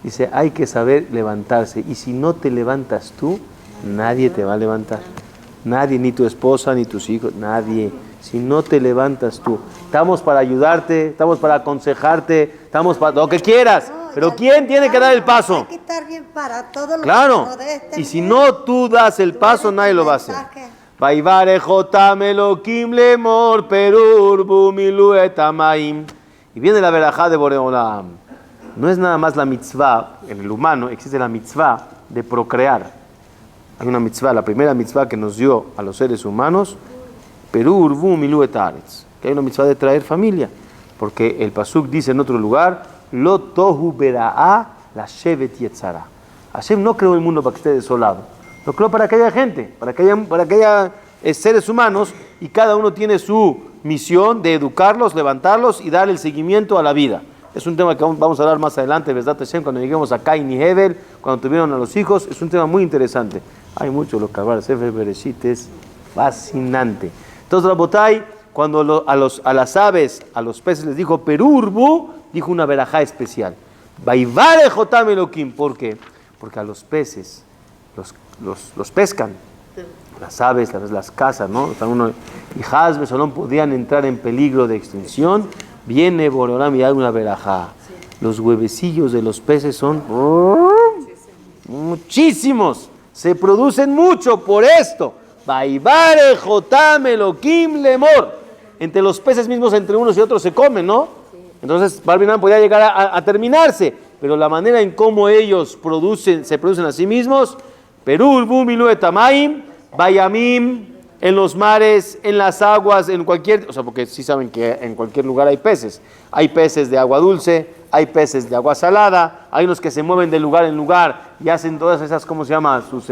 Dice, hay que saber levantarse. Y si no te levantas tú, nadie te va a levantar. Nadie, ni tu esposa, ni tus hijos, nadie. Si no te levantas tú. Estamos para ayudarte, estamos para aconsejarte, estamos para lo que quieras. Pero ¿quién tiene que dar el paso? Hay que estar bien para todo lo Claro. que rodea este Y si mundo. no tú das el paso, nadie lo va a hacer. Vaivare jotam elokim lemor perur bumilu etamaim. Y viene la verajá de Boreolam. No es nada más la mitzvah, en el humano existe la mitzvah de procrear. Hay una mitzvah, la primera mitzvah que nos dio a los seres humanos, perur bumilu etaretz, que hay una mitzvah de traer familia. Porque el pasuk dice en otro lugar, lo tohu bera'a la shevet yetzara. Hashem no creó el mundo para que esté desolado. Lo creó para que haya gente, para que haya seres humanos, y cada uno tiene su misión de educarlos, levantarlos y dar el seguimiento a la vida. Es un tema que vamos a hablar más adelante, Besdat Hashem, cuando lleguemos a Cain y Hebel, cuando tuvieron a los hijos. Es un tema muy interesante. Hay mucho lo que hablar. Sefer Bereshit es fascinante. Entonces, Rabotai, cuando a las aves, a los peces les dijo Perurbu, dijo una verajá especial. Vaivare jotam elokim. ¿Por qué? Porque a los peces los pescan. Las aves las cazan, ¿no? Y Hazbe Shalom podían entrar en peligro de extinción. Viene Boreolam y da una verajá. Los huevecillos de los peces son muchísimos. Se producen mucho por esto. Vaivare jotam elokim lemor. Entre los peces mismos, entre unos y otros se comen, ¿no? Entonces, Barbinan podía llegar a terminarse. Pero la manera en cómo ellos se producen a sí mismos, Perul, Bumilu, Etamaim, Bayamim, en los mares, en las aguas, en cualquier, o sea, porque sí saben que en cualquier lugar hay peces. Hay peces de agua dulce, hay peces de agua salada, hay unos que se mueven de lugar en lugar y hacen todas esas, ¿cómo se llama? Sus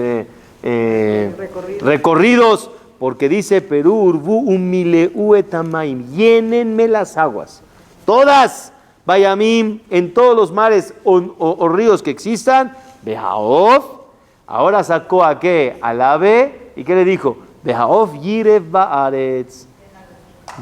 recorridos, porque dice Perú, Urbu, Umileu etamaim, llénenme las aguas, todas, Bayamim, en todos los mares o ríos que existan, Behaof, ahora sacó a qué, al ave, y qué le dijo, Behaof yirev baaretz,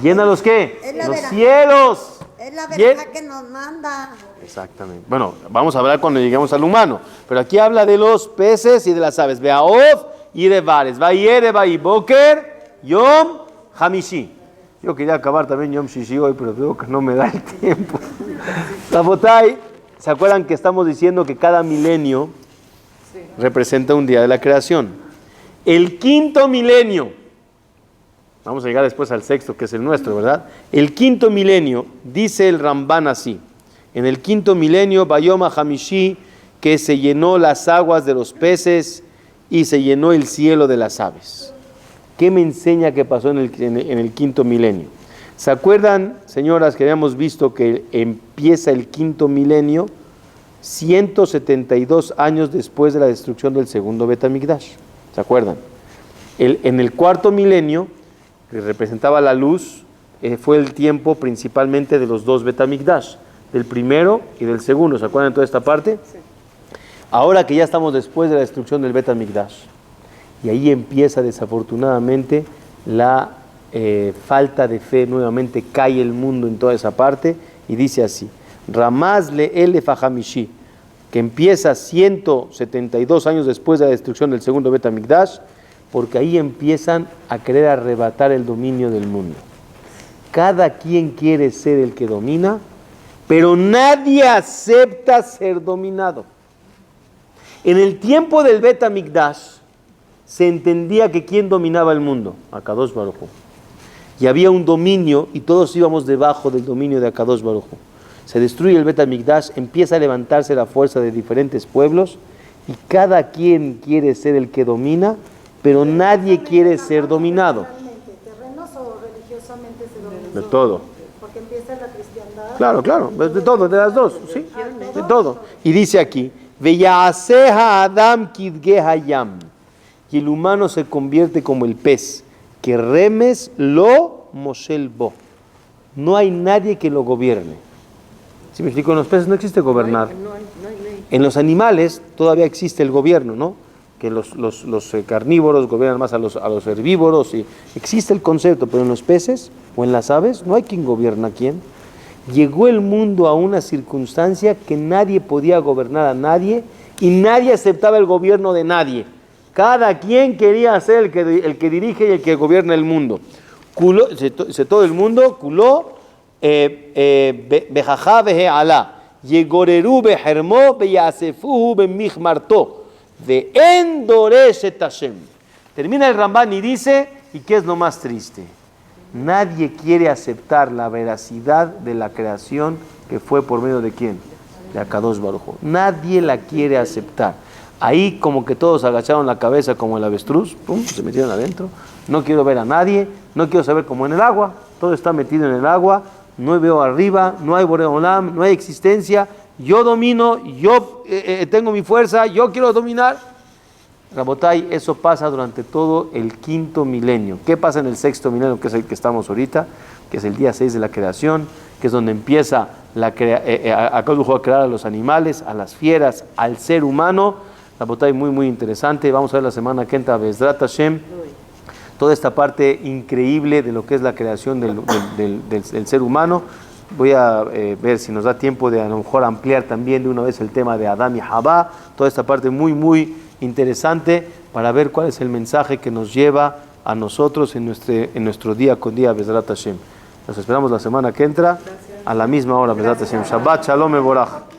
llena los qué, los cielos. Es la verdad que nos manda. Exactamente. Bueno, vamos a hablar cuando lleguemos al humano. Pero aquí habla de los peces y de las aves. Beaof y de bares. Vayere, boker, yom, hamishi. Yo quería acabar también yom shishi hoy, pero veo que no me da el tiempo. Rabotai, ¿se acuerdan que estamos diciendo que cada milenio representa un día de la creación? El quinto milenio. Vamos a llegar después al sexto, que es el nuestro, ¿verdad? El quinto milenio, dice el Ramban así. En el quinto milenio, Bayoma Hamishi, que se llenó las aguas de los peces y se llenó el cielo de las aves. ¿Qué me enseña que pasó en el quinto milenio? ¿Se acuerdan, señoras, que habíamos visto que empieza el quinto milenio 172 años después de la destrucción del segundo Bet HaMikdash? ¿Se acuerdan? En el cuarto milenio, que representaba la luz, fue el tiempo principalmente de los dos Bet HaMikdash, del primero y del segundo. ¿Se acuerdan de toda esta parte? Sí. Ahora que ya estamos después de la destrucción del Bet HaMikdash, y ahí empieza desafortunadamente la falta de fe, nuevamente cae el mundo en toda esa parte, y dice así, Ramaz le elef hamishi, que empieza 172 años después de la destrucción del segundo Bet HaMikdash, porque ahí empiezan a querer arrebatar el dominio del mundo. Cada quien quiere ser el que domina, pero nadie acepta ser dominado. En el tiempo del Bet HaMikdash se entendía que quién dominaba el mundo, Akadosh Baruj Hu. Y había un dominio y todos íbamos debajo del dominio de Akadosh Baruj Hu. Se destruye el Bet HaMikdash, empieza a levantarse la fuerza de diferentes pueblos y cada quien quiere ser el que domina, pero nadie quiere ser dominado. ¿Terrenos o religiosamente se domina? De todo. Porque empieza la cristiandad. Claro, de todo, de las dos, sí, de todo. Y dice aquí, Veyaseha Adam kidge hayam. Y el humano se convierte como el pez, que remes lo moshel bo. No hay nadie que lo gobierne. ¿Sí me explico? En los peces no existe gobernar. En los animales todavía existe el gobierno, ¿no? Que los carnívoros gobiernan más a los herbívoros. Y existe el concepto, pero en los peces o en las aves no hay quien gobierna a quién. Llegó el mundo a una circunstancia que nadie podía gobernar a nadie y nadie aceptaba el gobierno de nadie. Cada quien quería ser el que dirige y el que gobierna el mundo. Todo el mundo, culó, bejajá bejealá, yegoreru bejermó, beyasefuhu bemichmartó, de endoreshet Hashem. Termina el Rambán y dice, ¿y qué es lo más triste? Nadie quiere aceptar la veracidad de la creación que fue por medio de ¿quién? De Akadosh Baruj Hu. Nadie la quiere aceptar. Ahí como que todos agacharon la cabeza como el avestruz, ¡pum!, se metieron adentro. No quiero ver a nadie, no quiero saber como en el agua. Todo está metido en el agua, no veo arriba, no hay Borei Olam, no hay existencia. Yo domino, yo tengo mi fuerza, yo quiero dominar. Rabotay, eso pasa durante todo el 5.º milenio. ¿Qué pasa en el 6.º milenio, que es el que estamos ahorita? Que es el día 6 de la creación, que es donde empieza a crear a los animales, a las fieras, al ser humano. Rabotay, muy, muy interesante. Vamos a ver la semana que entra, Bezrat Hashem, toda esta parte increíble de lo que es la creación del ser humano. Voy a ver si nos da tiempo de a lo mejor ampliar también de una vez el tema de Adán y Jabá, toda esta parte muy, muy interesante para ver cuál es el mensaje que nos lleva a nosotros en nuestro día con día, Bezrat Hashem. Nos esperamos la semana que entra, a la misma hora, Bezrat Hashem. Shabbat Shalom Mevorach.